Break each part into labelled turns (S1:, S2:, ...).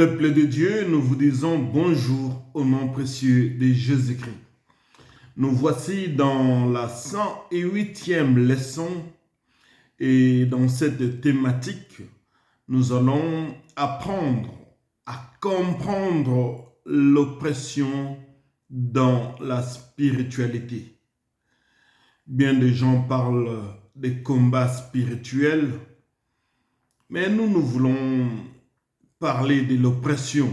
S1: Peuple de Dieu, nous vous disons bonjour au nom précieux de Jésus-Christ. Nous voici dans la 108e leçon et dans cette thématique, nous allons apprendre à comprendre l'oppression dans la spiritualité. Bien des gens parlent des combats spirituels, mais nous voulons parler de l'oppression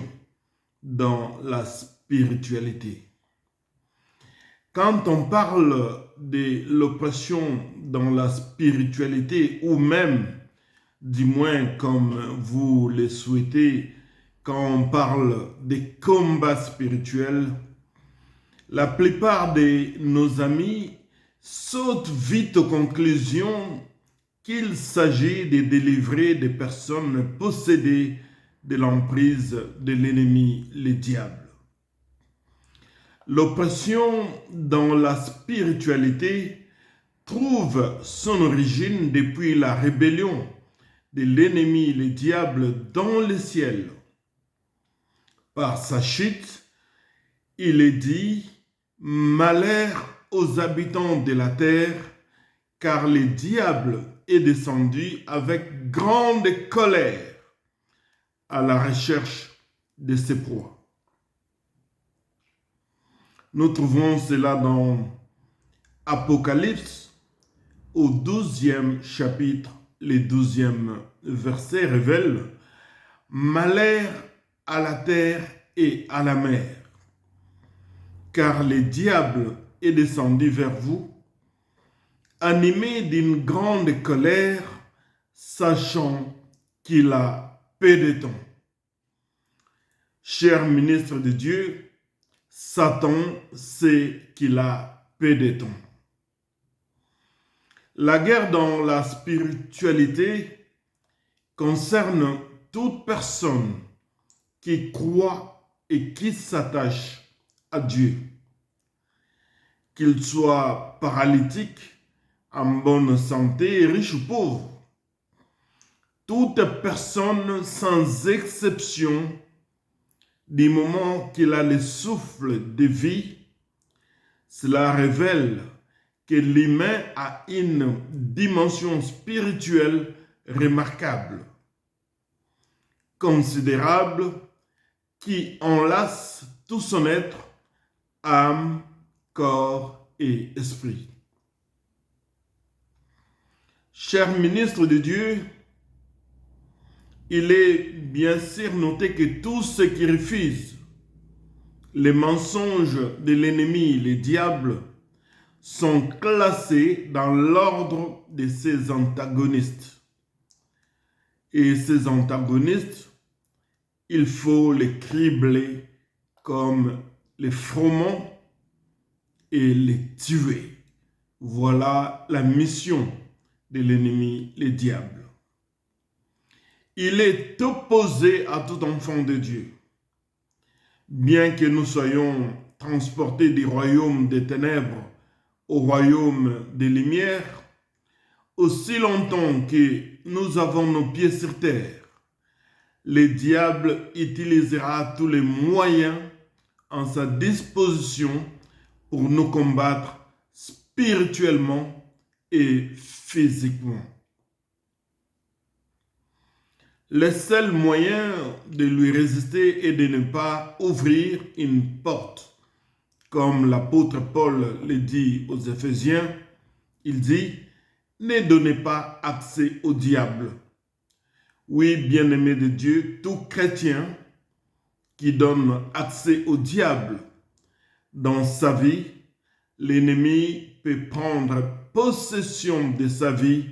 S1: dans la spiritualité. Quand on parle de l'oppression dans la spiritualité, ou même, du moins comme vous le souhaitez, quand on parle des combats spirituels, la plupart de nos amis sautent vite aux conclusions qu'il s'agit de délivrer des personnes possédées de l'emprise de l'ennemi, le diable. L'oppression dans la spiritualité trouve son origine depuis la rébellion de l'ennemi, le diable, dans le ciel. Par sa chute, il est dit « Malheur aux habitants de la terre, car le diable est descendu avec grande colère à la recherche de ses proies. » Nous trouvons cela dans Apocalypse, au 12e chapitre, le 12e verset révèle « Malheur à la terre et à la mer, car le diable est descendu vers vous, animé d'une grande colère, sachant qu'il a peu de temps. » Cher ministre de Dieu, Satan sait qu'il a peu de temps. La guerre dans la spiritualité concerne toute personne qui croit et qui s'attache à Dieu. Qu'il soit paralytique, en bonne santé, riche ou pauvre. Toute personne, sans exception, du moment qu'il a le souffle de vie, cela révèle que l'humain a une dimension spirituelle remarquable, considérable, qui enlace tout son être, âme, corps et esprit. Cher ministre de Dieu, il est bien sûr noté que tous ceux qui refusent les mensonges de l'ennemi, le diable, sont classés dans l'ordre de ses antagonistes. Et ces antagonistes, il faut les cribler comme les froment et les tuer. Voilà la mission de l'ennemi, le diable. Il est opposé à tout enfant de Dieu. Bien que nous soyons transportés du royaume des ténèbres au royaume des lumières, aussi longtemps que nous avons nos pieds sur terre, le diable utilisera tous les moyens en sa disposition pour nous combattre spirituellement et physiquement. Le seul moyen de lui résister est de ne pas ouvrir une porte. Comme l'apôtre Paul le dit aux Éphésiens, il dit « Ne donnez pas accès au diable ». Oui, bien-aimé de Dieu, tout chrétien qui donne accès au diable dans sa vie, l'ennemi peut prendre possession de sa vie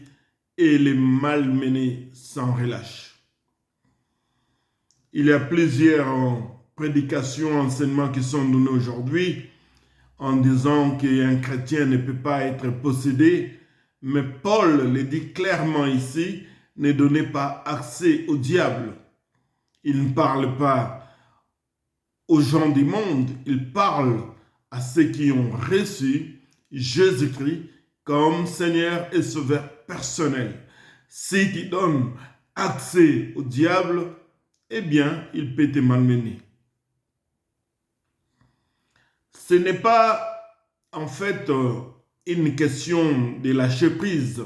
S1: et les malmener sans relâche. Il y a plusieurs prédications, enseignements qui sont donnés aujourd'hui en disant qu'un chrétien ne peut pas être possédé, mais Paul le dit clairement ici, ne donnez pas accès au diable. Il ne parle pas aux gens du monde, il parle à ceux qui ont reçu Jésus-Christ comme Seigneur et Sauveur personnel. Si tu donnes accès au diable, eh bien, il peut te malmener. Ce n'est pas en fait une question de lâcher prise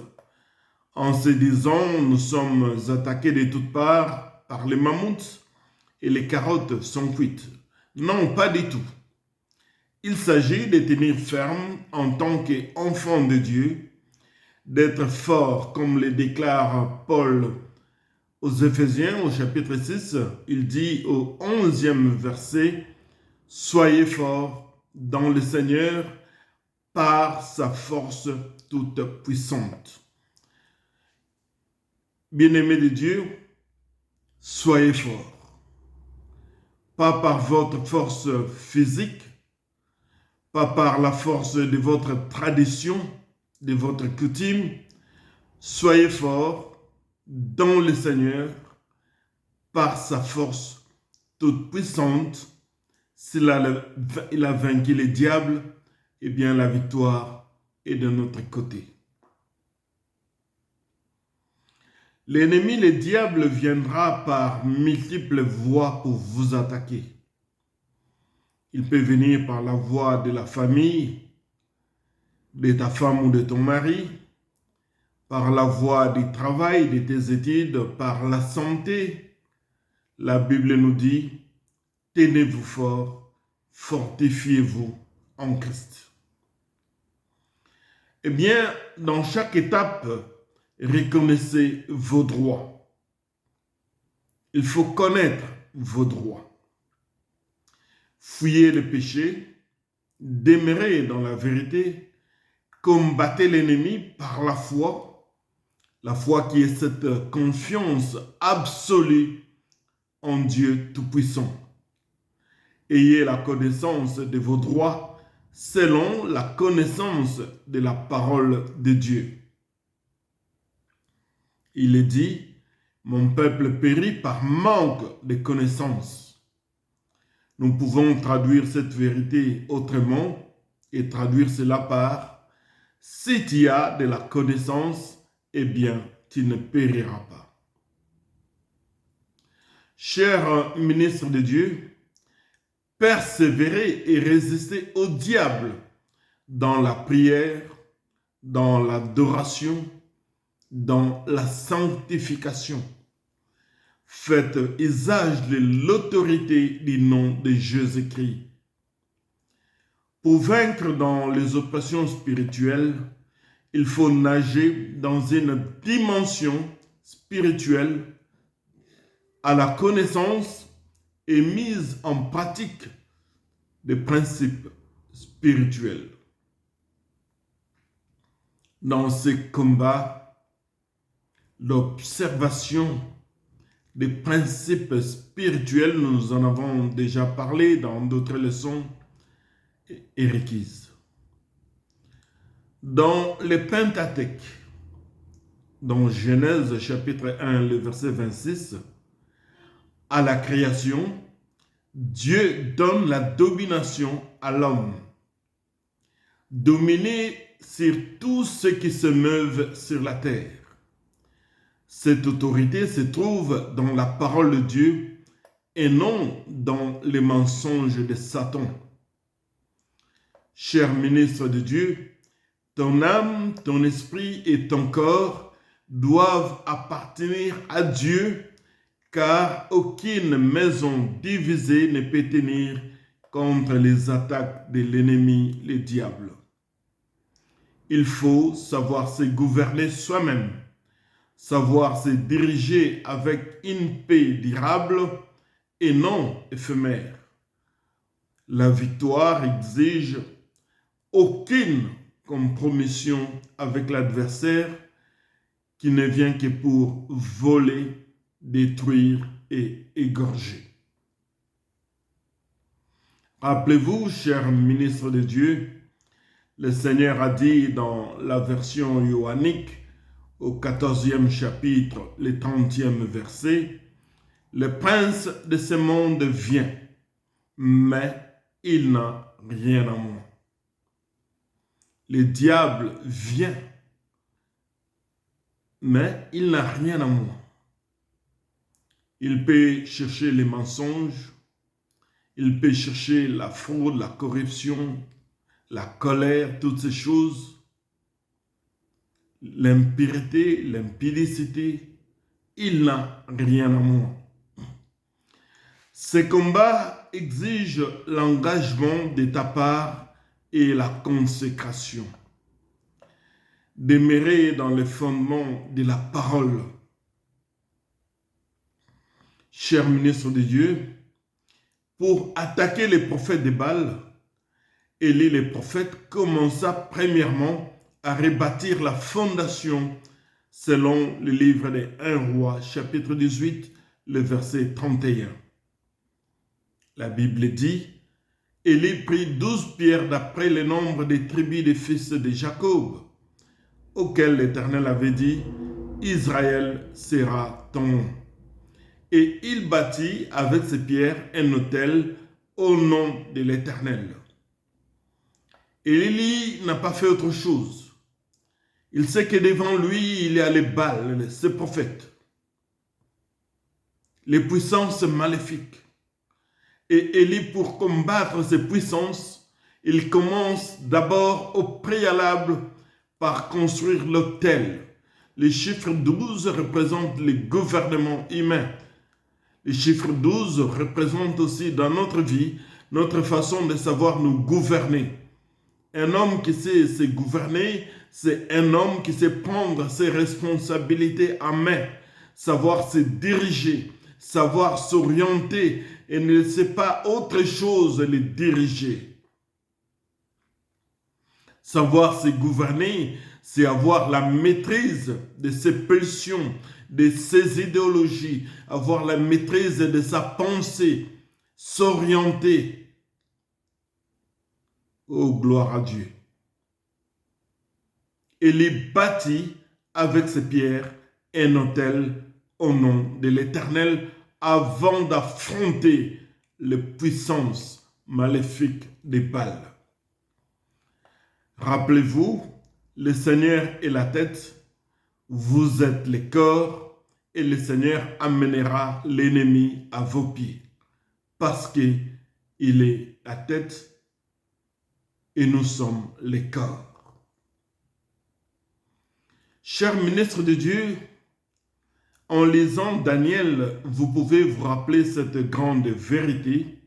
S1: en se disant nous sommes attaqués de toutes parts par les mammouths et les carottes sont cuites. Non, pas du tout. Il s'agit de tenir ferme en tant qu'enfant de Dieu, d'être fort comme le déclare Paul aux Éphésiens au chapitre 6. Il dit au 11e verset, « Soyez forts dans le Seigneur par sa force toute puissante. » Bien-aimés de Dieu, soyez forts. Pas par votre force physique, pas par la force de votre tradition, de votre coutume. Soyez forts dans le Seigneur par sa force toute puissante. S'il a vaincu les diables, eh bien la victoire est de notre côté. L'ennemi, le diable, viendra par multiples voies pour vous attaquer. Il peut venir par la voie de la famille, de ta femme ou de ton mari, par la voie du travail, de tes études, par la santé. La Bible nous dit, tenez-vous fort, fortifiez-vous en Christ. Eh bien, dans chaque étape, reconnaissez vos droits. Il faut connaître vos droits. Fuyez le péché, demeurez dans la vérité, combattez l'ennemi par la foi qui est cette confiance absolue en Dieu Tout-Puissant. Ayez la connaissance de vos droits selon la connaissance de la parole de Dieu. Il est dit, mon peuple périt par manque de connaissance. Nous pouvons traduire cette vérité autrement et traduire cela par si tu as de la connaissance, eh bien, tu ne périras pas. Cher ministre de Dieu, persévérez et résistez au diable dans la prière, dans l'adoration, dans la sanctification. Faites usage de l'autorité du nom de Jésus-Christ. Pour vaincre dans les oppressions spirituelles, il faut nager dans une dimension spirituelle à la connaissance et mise en pratique des principes spirituels. Dans ces combats, l'observation des principes spirituels, nous en avons déjà parlé dans d'autres leçons, est requise. Dans le Pentateuque, dans Genèse chapitre 1, le verset 26, à la création, Dieu donne la domination à l'homme. Dominer sur tout ce qui se meuvent sur la terre. Cette autorité se trouve dans la parole de Dieu et non dans les mensonges de Satan. Cher ministre de Dieu, ton âme, ton esprit et ton corps doivent appartenir à Dieu, car aucune maison divisée ne peut tenir contre les attaques de l'ennemi, le diable. Il faut savoir se gouverner soi-même, savoir se diriger avec une paix durable et non éphémère. La victoire exige aucune compromission avec l'adversaire qui ne vient que pour voler, détruire et égorger. Rappelez-vous, cher ministre de Dieu, le Seigneur a dit dans la version johannique, au 14e chapitre, le 30e verset, « Le prince de ce monde vient, mais il n'a rien à moi. » Le diable vient, mais il n'a rien à moi. Il peut chercher les mensonges, il peut chercher la fraude, la corruption, la colère, toutes ces choses, l'impureté, l'impudicité. Il n'a rien à moi. Ces combats exigent l'engagement de ta part et la consécration. Demeurer dans les fondements de la parole. Cher ministre de Dieu, pour attaquer les prophètes de Baal, Élie le prophète commença premièrement à rebâtir la fondation selon le livre de 1 Roi, chapitre 18, le verset 31. La Bible dit, Élie prit 12 pierres d'après le nombre des tribus des fils de Jacob, auquel l'Éternel avait dit, Israël sera ton nom. Et il bâtit avec ces pierres un autel au nom de l'Éternel. Et Élie n'a pas fait autre chose. Il sait que devant lui, il y a les Baals, ces prophètes, les puissances maléfiques. Et Élie, pour combattre ces puissances, il commence d'abord au préalable par construire l'autel. Le chiffre 12 représente le gouvernement humain. Le chiffre 12 représente aussi dans notre vie, notre façon de savoir nous gouverner. Un homme qui sait se gouverner, c'est un homme qui sait prendre ses responsabilités en main, savoir se diriger, savoir s'orienter et ne laisser pas autre chose les diriger. Savoir se gouverner, c'est avoir la maîtrise de ses pulsions, de ses idéologies, avoir la maîtrise de sa pensée, s'orienter. Oh, gloire à Dieu. Élie bâtit avec ses pierres un autel au nom de l'Éternel avant d'affronter les puissances maléfiques des Baals. Rappelez-vous, le Seigneur est la tête, vous êtes le corps, et le Seigneur amènera l'ennemi à vos pieds, parce qu'il est la tête et nous sommes les corps. Cher ministre de Dieu, en lisant Daniel, vous pouvez vous rappeler cette grande vérité.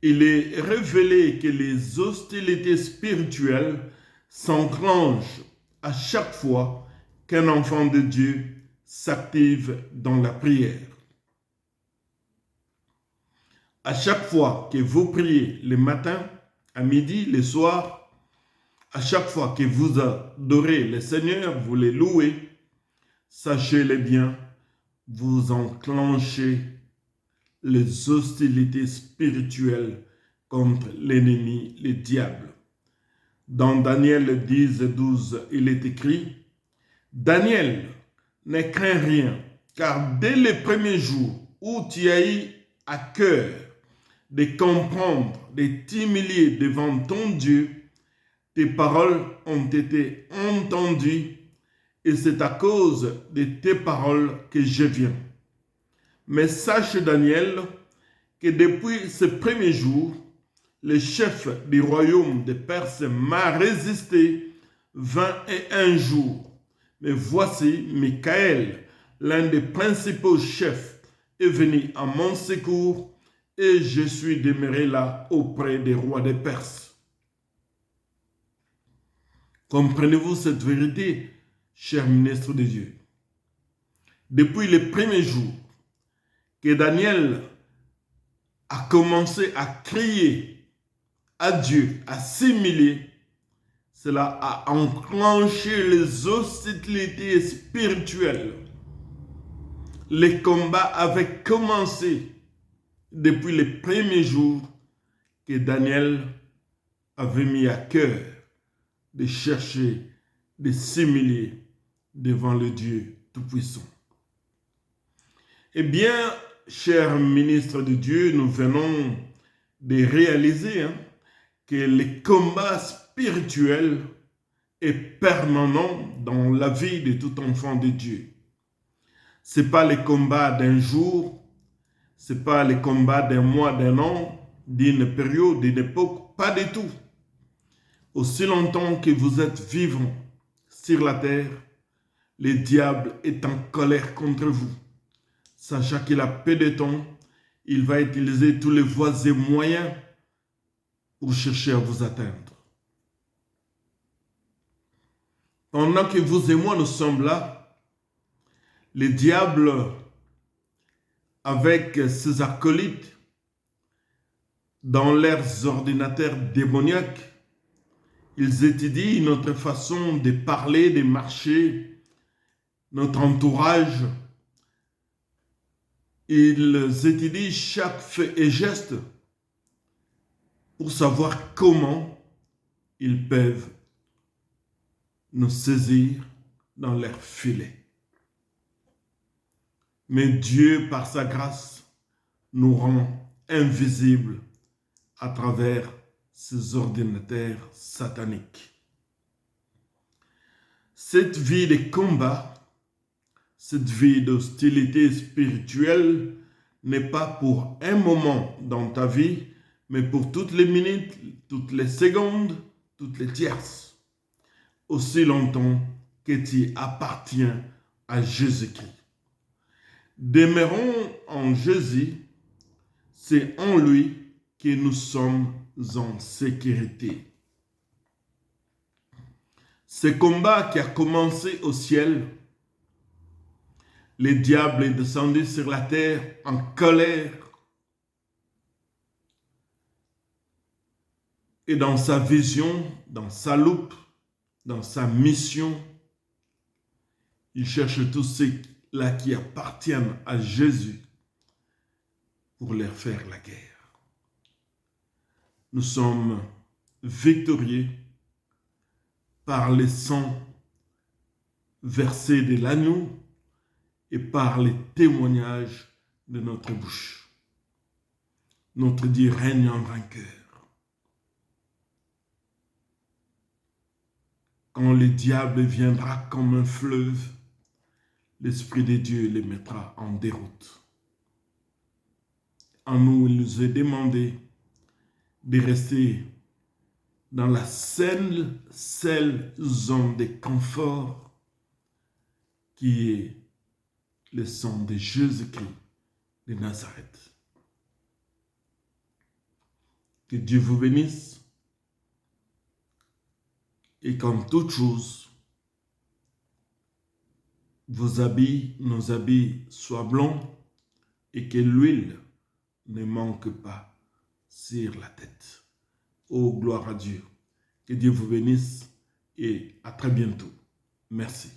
S1: Il est révélé que les hostilités spirituelles s'enclenchent à chaque fois qu'un enfant de Dieu s'active dans la prière. À chaque fois que vous priez le matin, à midi, le soir, à chaque fois que vous adorez le Seigneur, vous les louez, sachez-le bien, vous enclenchez les hostilités spirituelles contre l'ennemi, le diable. Dans Daniel 10, 12, il est écrit, « Daniel, ne crains rien, car dès le premier jour où tu as eu à cœur de comprendre, de t'humilier devant ton Dieu, tes paroles ont été entendues et c'est à cause de tes paroles que je viens. Mais sache, Daniel, que depuis ce premier jour, le chef du royaume de Perse m'a résisté 21 jours. Mais voici, Michael, l'un des principaux chefs, est venu à mon secours et je suis demeuré là auprès des rois de Perse. Comprenez-vous cette vérité, cher ministre de Dieu? Depuis le premier jour que Daniel a commencé à crier à Dieu, à s'humilier, cela a enclenché les hostilités spirituelles. Les combats avaient commencé depuis le premier jour que Daniel avait mis à cœur de chercher, de s'humilier devant le Dieu Tout-Puissant. Eh bien, cher ministre de Dieu, nous venons de réaliser que le combat spirituel est permanent dans la vie de tout enfant de Dieu. Ce n'est pas les combats d'un jour, ce n'est pas les combats d'un mois, d'un an, d'une période, d'une époque, pas du tout. Aussi longtemps que vous êtes vivant sur la terre, le diable est en colère contre vous. Sachant qu'il a peu de temps, il va utiliser tous les voies et moyens pour chercher à vous atteindre. Pendant que vous et moi nous sommes là, le diable, avec ses acolytes, dans leurs ordinateurs démoniaques, ils étudient notre façon de parler, de marcher, notre entourage. Ils étudient chaque fait et geste pour savoir comment ils peuvent nous saisir dans leur filet. Mais Dieu, par sa grâce, nous rend invisibles à travers ces ordinateurs sataniques. Cette vie de combat, cette vie d'hostilité spirituelle n'est pas pour un moment dans ta vie, mais pour toutes les minutes, toutes les secondes, toutes les tierces. Aussi longtemps que tu appartiens à Jésus-Christ. Demeurons en Jésus, c'est en lui que nous sommes en sécurité. Ce combat qui a commencé au ciel, le diable est descendu sur la terre en colère. Et dans sa vision, dans sa loupe, dans sa mission, il cherche tous ceux-là qui appartiennent à Jésus pour leur faire la guerre. Nous sommes victorieux par le sang versé de l'agneau et par les témoignages de notre bouche. Notre Dieu règne en vainqueur. Quand le diable viendra comme un fleuve, l'Esprit de Dieu les mettra en déroute. En nous, il nous est demandé de rester dans la seule zone de confort qui est le sang de Jésus-Christ de Nazareth. Que Dieu vous bénisse et comme toute chose, vos habits, nos habits soient blancs et que l'huile ne manque pas sur la tête. Oh, gloire à Dieu. Que Dieu vous bénisse et à très bientôt. Merci.